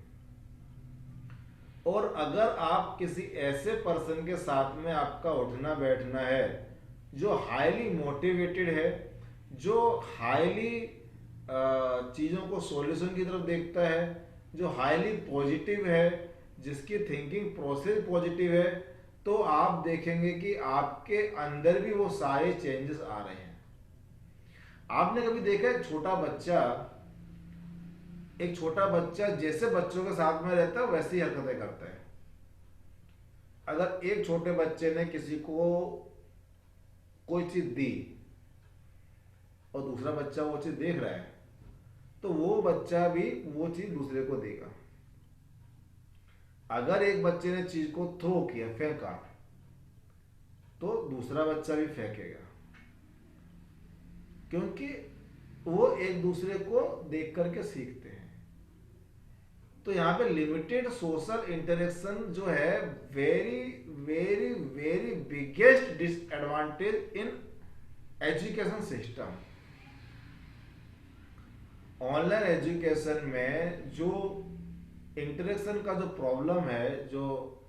और अगर आप किसी ऐसे पर्सन के साथ में आपका उठना बैठना है जो हाईली मोटिवेटेड है, जो हाईली चीज़ों को सॉल्यूशन की तरफ देखता है, जो हाईली पॉजिटिव है, जिसकी थिंकिंग प्रोसेस पॉजिटिव है, तो आप देखेंगे कि आपके अंदर भी वो सारे चेंजेस आ रहे हैं। आपने कभी देखा है एक छोटा बच्चा जैसे बच्चों के साथ में रहता है वैसी हरकतें करता है। अगर एक छोटे बच्चे ने किसी को कोई चीज दी और दूसरा बच्चा वो चीज देख रहा है, तो वो बच्चा भी वो चीज दूसरे को देगा। अगर एक बच्चे ने चीज को थ्रो किया, फेंका, तो दूसरा बच्चा भी फेंकेगा, क्योंकि वो एक दूसरे को देख करके सीखते हैं। तो यहाँ पे लिमिटेड सोशल इंटरेक्शन जो है very very very biggest disadvantage in education system. Online education में जो इंटरेक्शन का जो प्रॉब्लम है, जो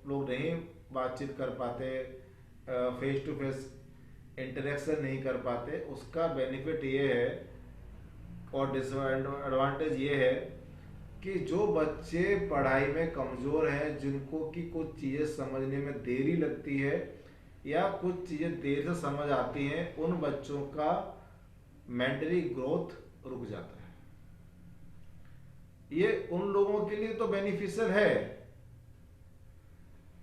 लोग नहीं बातचीत कर पाते, फेस टू फेस इंटरेक्शन नहीं कर पाते, उसका बेनिफिट ये है और डिसएडवांटेज ये है कि जो बच्चे पढ़ाई में कमज़ोर हैं, जिनको कि कुछ चीज़ें समझने में देरी लगती है या कुछ चीज़ें देर से समझ आती हैं, उन बच्चों का मेंटली ग्रोथ रुक जाता है। ये उन लोगों के लिए तो बेनिफिशियल है,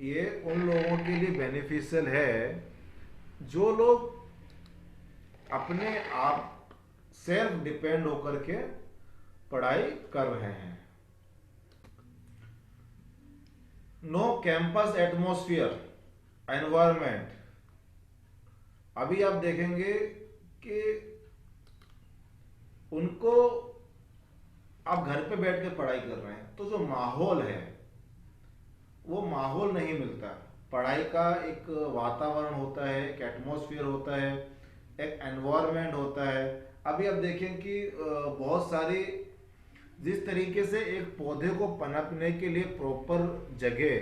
ये उन लोगों के लिए बेनिफिशियल है जो लोग अपने आप सेल्फ डिपेंड होकर के पढ़ाई कर रहे हैं। No campus atmosphere environment. अभी आप देखेंगे कि उनको, आप घर पे बैठ के पढ़ाई कर रहे हैं तो जो माहौल है वो माहौल नहीं मिलता। पढ़ाई का एक वातावरण होता है, एक एटमॉस्फेयर होता है, एक एनवायरनमेंट होता है। अभी आप देखें कि बहुत सारी, जिस तरीके से एक पौधे को पनपने के लिए प्रॉपर जगह,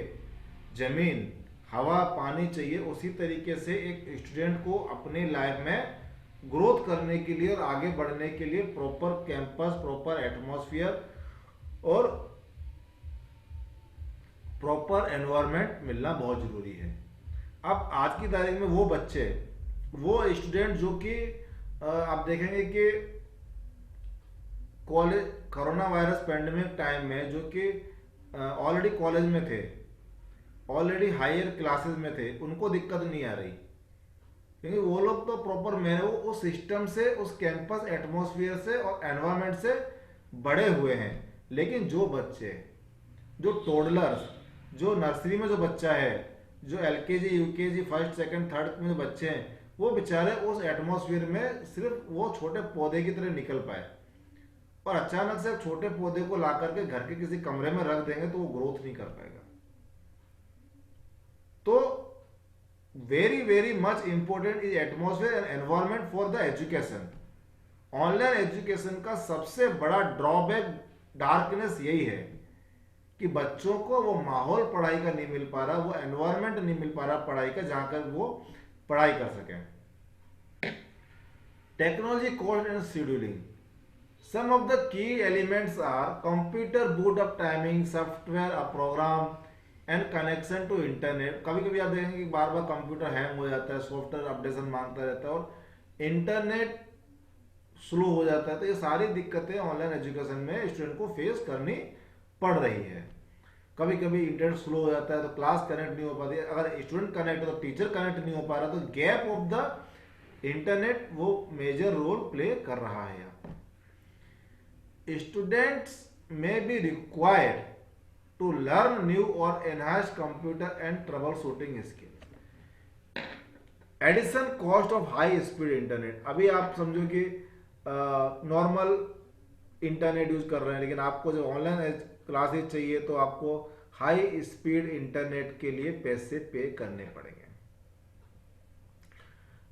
जमीन, हवा, पानी चाहिए, उसी तरीके से एक स्टूडेंट को अपनी लाइफ में ग्रोथ करने के लिए और आगे बढ़ने के लिए प्रॉपर कैंपस, प्रॉपर एटमॉस्फेयर और प्रॉपर एनवायरनमेंट मिलना बहुत जरूरी है। अब आज की तारीख में वो बच्चे, वो स्टूडेंट जो कि आप देखेंगे कि college, corona virus pandemic time में, जो कि ऑलरेडी कॉलेज में थे, ऑलरेडी हायर क्लासेस में थे, उनको दिक्कत नहीं आ रही, क्योंकि वो लोग तो प्रॉपर में वो उस सिस्टम से, उस कैंपस एटमॉस्फेयर से और एनवायरनमेंट से बड़े हुए हैं। लेकिन जो बच्चे, जो टोडलर्स, जो नर्सरी में जो बच्चा है, जो LKG, UKG, first, second, third में जो बच्चे हैं, वो बेचारे उस एटमॉस्फेयर में सिर्फ वो छोटे पौधे की तरह निकल पाए, और अचानक से छोटे पौधे को ला करके घर के किसी कमरे में रख देंगे तो वो ग्रोथ नहीं कर पाएगा। तो very very much important is atmosphere and environment for the education. Online education का सबसे बड़ा ड्रॉबैक, डार्कनेस यही है कि बच्चों को वो माहौल पढ़ाई का नहीं मिल पा रहा, वो एनवायरनमेंट नहीं मिल पा रहा पढ़ाई का, जहां कर वो पढ़ाई कर सकें। Technology cost and scheduling. Some of the key elements are computer boot up timing, software a program and connection to internet। कभी कभी आप देखेंगे कि बार बार कंप्यूटर हैंग हो जाता है, सॉफ्टवेयर अपडेशन मांगता रहता है और इंटरनेट स्लो हो जाता है। तो ये सारी दिक्कतें ऑनलाइन एजुकेशन में स्टूडेंट को फेस करनी पड़ रही है। कभी कभी इंटरनेट स्लो हो जाता है तो क्लास कनेक्ट नहीं हो पाती है, अगर स्टूडेंट कनेक्ट हो तो टीचर कनेक्ट नहीं हो पा रहा, तो गैप ऑफ द इंटरनेट वो मेजर रोल प्ले कर रहा है। Students may be required to learn new or enhance computer and troubleshooting skills। Addition cost of high speed internet। अभी आप समझो कि नॉर्मल इंटरनेट यूज कर रहे हैं, लेकिन आपको जो ऑनलाइन क्लासेस चाहिए तो आपको हाई स्पीड इंटरनेट के लिए पैसे पे करने पड़ेंगे।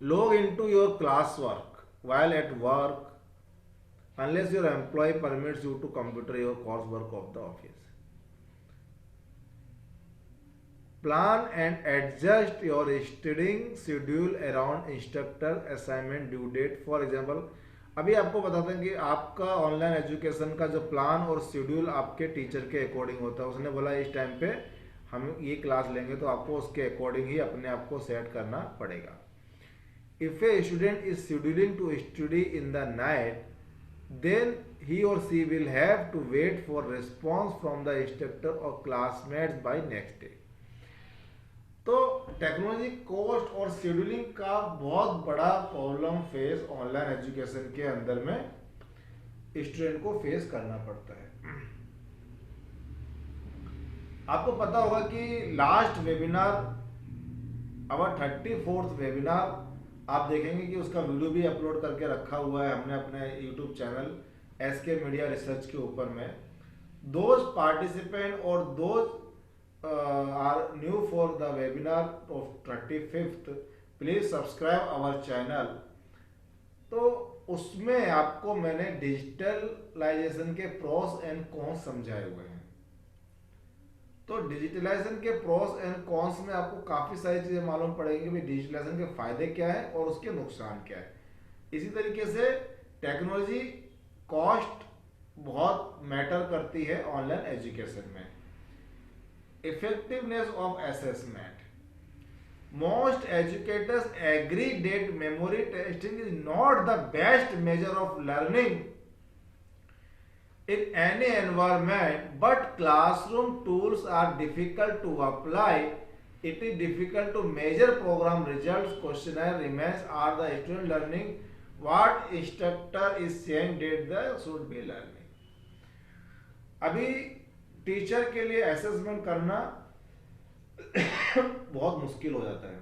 Log into your class work while at work unless your employee permits you to computer your coursework of the office। Plan and adjust your studying schedule around instructor assignment due date। For example, अभी आपको बताते हैं कि आपका online education का जो plan और schedule आपके टीचर के अकॉर्डिंग होता है। उसने बोला इस टाइम पे हम ये क्लास लेंगे, तो आपको उसके अकॉर्डिंग ही अपने आप को सेट करना पड़ेगा। If a student is scheduling to study in the night, then he or she will have to wait for response from the instructor or classmates by next day। तो टेक्नोलॉजी कॉस्ट और scheduling का बहुत बड़ा problem face online education के अंदर में student को face करना पड़ता है। आपको पता होगा कि लास्ट वेबिनार, अवर 34th वेबिनार, आप देखेंगे कि उसका वीडियो भी अपलोड करके रखा हुआ है हमने अपने YouTube channel SK media research के ऊपर में। दोज पार्टिसिपेंट और those are new for the webinar of 35th, please subscribe our channel. तो उसमें आपको मैंने डिजिटलाइजेशन के प्रोस एंड कॉन्स समझाए हुए हैं। तो डिजिटलाइजेशन के प्रोस एंड कॉन्स में आपको काफी सारी चीजें मालूम पड़ेंगी कि डिजिटलाइजेशन के फायदे क्या है और उसके नुकसान क्या है। इसी तरीके से टेक्नोलॉजी कॉस्ट बहुत मैटर करती है ऑनलाइन एजुकेशन में। Effectiveness of assessment, most educators agree that memory testing is not the best measure of learning in any environment, but classroom tools are difficult to apply. It is difficult to measure program results. Questionnaire remains, are the student learning what instructor is saying that they should be learning? अभी teacher के लिए assessment करना बहुत मुश्किल हो जाता है।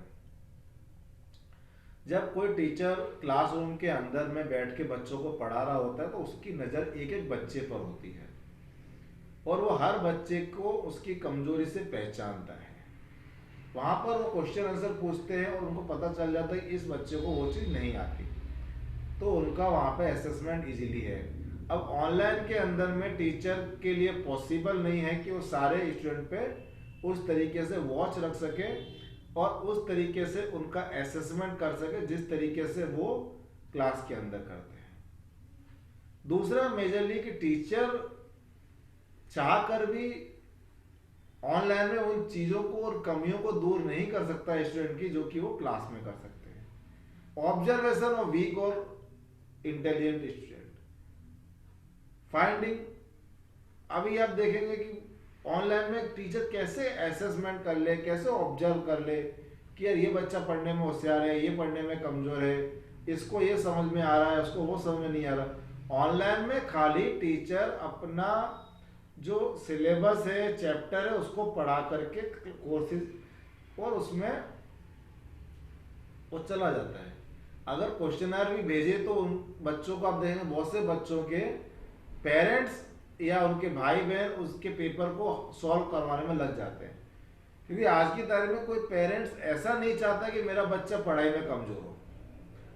जब कोई टीचर क्लासरूम के अंदर में बैठ के बच्चों को पढ़ा रहा होता है तो उसकी नज़र एक एक बच्चे पर होती है और वो हर बच्चे को उसकी कमजोरी से पहचानता है। वहां पर वो क्वेश्चन आंसर पूछते हैं और उनको पता चल जाता है कि इस बच्चे को वो चीज़ नहीं आती, तो उनका वहां पे असेसमेंट इजीली है। अब ऑनलाइन के अंदर में टीचर के लिए पॉसिबल नहीं है कि वो सारे स्टूडेंट पे उस तरीके से वॉच रख सके और उस तरीके से उनका असेसमेंट कर सके जिस तरीके से वो क्लास के अंदर करते हैं। दूसरा मेजरली कि टीचर चाह कर भी ऑनलाइन में उन चीजों को और कमियों को दूर नहीं कर सकता स्टूडेंट की जो कि वो क्लास में कर सकते हैं। ऑब्जर्वेशन ऑफ वीक और इंटेलिजेंट स्टूडेंट, फाइंडिंग, अभी आप देखेंगे कि ऑनलाइन में टीचर कैसे असेसमेंट कर ले, कैसे ऑब्जर्व कर ले कि यार ये बच्चा पढ़ने में होशियार है, ये पढ़ने में कमजोर है, इसको ये समझ में आ रहा है, उसको वो समझ में नहीं आ रहा। ऑनलाइन में खाली टीचर अपना जो सिलेबस है, चैप्टर है, उसको पढ़ा करके कोर्सेज और उसमें वो चला जाता है। अगर क्वेश्चनर भी भेजे तो उन बच्चों को आप देखेंगे बहुत से बच्चों के पेरेंट्स या उनके भाई बहन उसके पेपर को सॉल्व करवाने में लग जाते हैं, क्योंकि आज की तारीख में कोई पेरेंट्स ऐसा नहीं चाहता कि मेरा बच्चा पढ़ाई में कमजोर हो।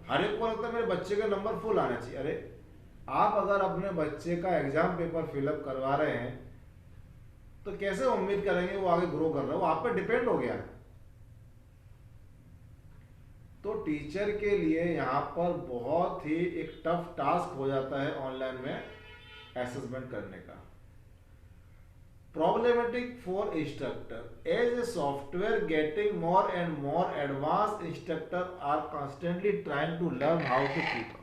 हर एक को लगता है मेरे बच्चे का नंबर फुल आना चाहिए। अरे आप अगर अपने बच्चे का एग्जाम पेपर फिलअप करवा रहे हैं तो कैसे उम्मीद करेंगे वो आगे ग्रो कर रहा है? वो आप पे डिपेंड हो गया। तो टीचर के लिए यहाँ पर बहुत ही एक टफ टास्क हो जाता है ऑनलाइन में असेसमेंट करने का। Problematic for instructor, as a software getting more and more advance, instructor are constantly trying to learn how to keep up.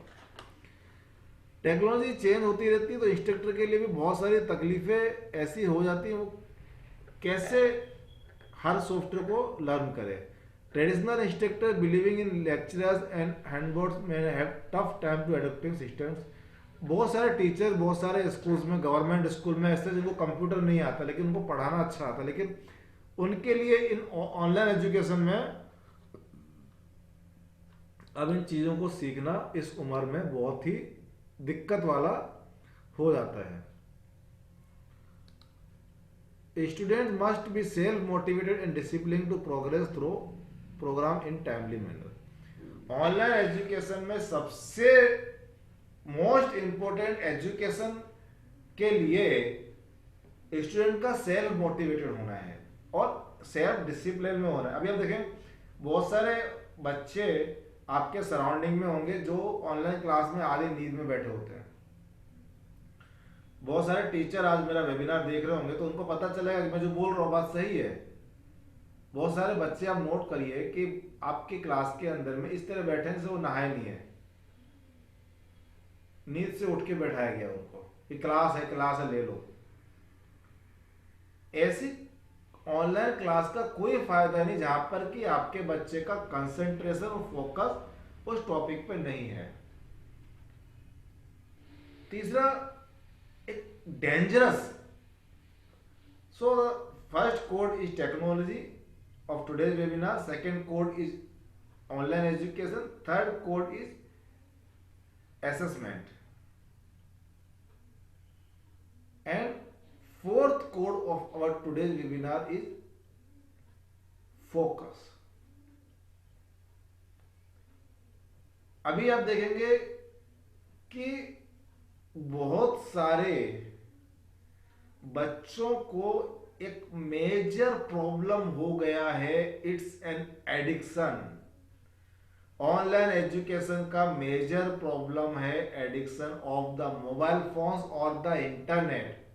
Technology change होती रहती है तो इंस्ट्रक्टर के लिए भी बहुत सारी तकलीफें ऐसी हो जाती हैं, वो कैसे हर सॉफ्टवेयर को लर्न करे। Traditional instructor believing in lecturers and handboards में have tough time to adopting systems. बहुत सारे टीचर बहुत सारे स्कूल्स में, गवर्नमेंट स्कूल में ऐसे जिनको कंप्यूटर नहीं आता लेकिन उनको पढ़ाना अच्छा आता, लेकिन उनके लिए इन ऑनलाइन एजुकेशन में अब इन चीज़ों को सीखना इस उम्र में बहुत ही दिक्कत वाला हो जाता है। Student must be self motivated and discipline to progress through program in timely manner. Online education में सबसे मोस्ट इंपोर्टेंट एजुकेशन के लिए स्टूडेंट का सेल्फ मोटिवेटेड होना है और सेल्फ डिसिप्लिन में होना है। अभी आप देखें बहुत सारे बच्चे आपके सराउंडिंग में होंगे जो ऑनलाइन क्लास में आधी नींद में बैठे होते हैं। बहुत सारे टीचर आज मेरा वेबिनार देख रहे होंगे तो उनको पता चलेगा कि मैं जो बोल रहा हूँ बात सही है। बहुत सारे बच्चे आप नोट करिए कि आपकी क्लास के अंदर में इस तरह बैठे हैं जैसे वो नहाए नहीं है, नींद से उठ के बैठाया गया उनको कि क्लास है ले लो। ऐसी ऑनलाइन क्लास का कोई फायदा नहीं जहां पर कि आपके बच्चे का कंसंट्रेशन और फोकस उस टॉपिक पे नहीं है। तीसरा एक dangerous. So first code is technology of today's webinar. Second code is online education. Third code is assessment. And fourth code of our today's webinar is focus. अभी आप देखेंगे कि बहुत सारे बच्चों को एक मेजर प्रॉब्लम हो गया है. It's an addiction. Online education का मेजर प्रॉब्लम है addiction of the mobile phones और द इंटरनेट.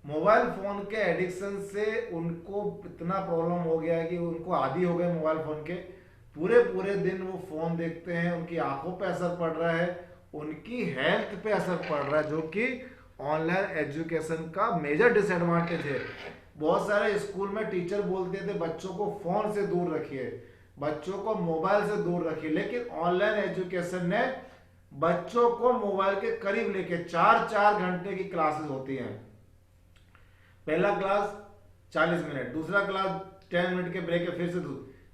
मोबाइल फोन के एडिक्शन से उनको इतना प्रॉब्लम हो गया है कि उनको आदी हो गए मोबाइल फोन के. पूरे पूरे दिन वो फोन देखते हैं, उनकी आंखों पे असर पड़ रहा है, उनकी हेल्थ पे असर पड़ रहा है, जो कि ऑनलाइन एजुकेशन का मेजर डिसएडवांटेज है. बहुत सारे स्कूल में टीचर बोलते थे बच्चों को फोन से दूर रखिए, बच्चों को मोबाइल से दूर रखिए, लेकिन ऑनलाइन एजुकेशन ने बच्चों को मोबाइल के करीब लेके 4-4 घंटे की क्लासेस होती हैं. पहला क्लास 40 मिनट, दूसरा क्लास 10 मिनट के ब्रेक है, फिर से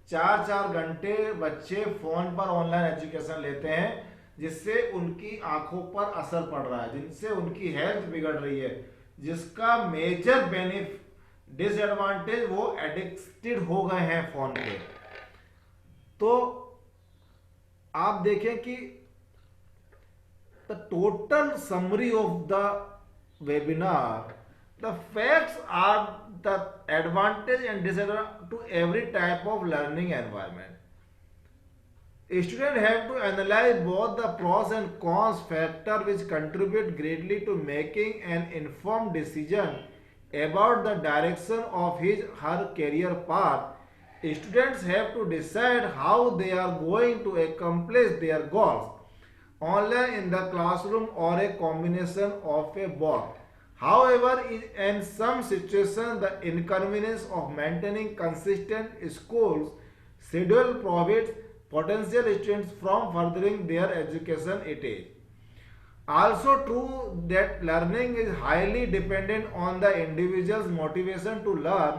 4-4 घंटे बच्चे फोन पर ऑनलाइन एजुकेशन लेते हैं, जिससे उनकी आंखों पर असर पड़ रहा है, जिनसे उनकी हेल्थ बिगड़ रही है, जिसका मेजर डिसएडवांटेज वो एडिक्टेड हो गए हैं फोन पे. तो आप देखें कि the total summary of the webinar, the facts are the advantage and disadvantage to every type of learning environment. Students have to analyze both the pros and cons factor which contribute greatly to making an informed decision about the direction of his her career path. Students have to decide how they are going to accomplish their goals, online, in the classroom, or a combination of a both. However, in some situations, the inconvenience of maintaining consistent schools schedule prohibits potential students from furthering their education. It is also true that learning is highly dependent on the individual's motivation to learn.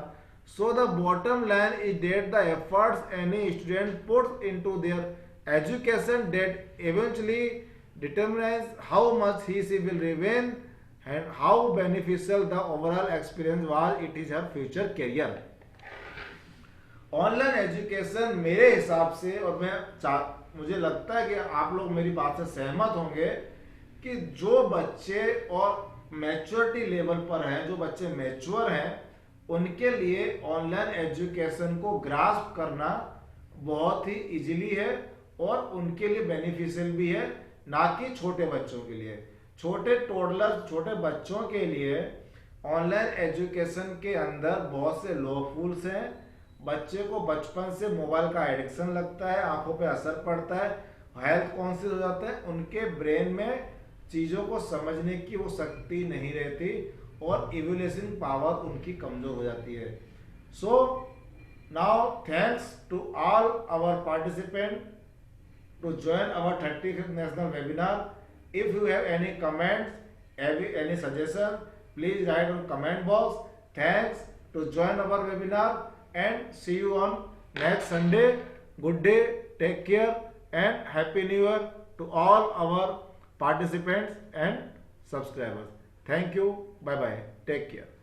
So the bottom line is that the efforts any student puts into their education that eventually determines how much she will remain and how beneficial the overall experience was it is her future career. Online education मेरे हिसाब से, और मुझे लगता है कि आप लोग मेरी बात से सहमत होंगे, कि जो बच्चे और मैच्योरिटी लेवल पर हैं, जो बच्चे मैच्योर हैं, उनके लिए ऑनलाइन एजुकेशन को ग्रास्प करना बहुत ही इजीली है और उनके लिए बेनिफिशियल भी है, ना कि छोटे बच्चों के लिए. छोटे टोडलर, छोटे बच्चों के लिए ऑनलाइन एजुकेशन के अंदर बहुत से लॉफुल्स हैं. बच्चे को बचपन से मोबाइल का एडिक्शन लगता है, आंखों पे असर पड़ता है, हेल्थ कॉन्शियस हो जाता है, उनके ब्रेन में चीज़ों को समझने की वो शक्ति नहीं रहती और इवैल्यूएशन पावर उनकी कमज़ोर हो जाती है. So now thanks to all our participant to join our 35th national webinar. If you have any comments, any suggestion, please write on comment box. Thanks to join our webinar and see you on next Sunday. Good day, take care and happy new year to all our participants and subscribers. Thank you. Bye bye. Take care.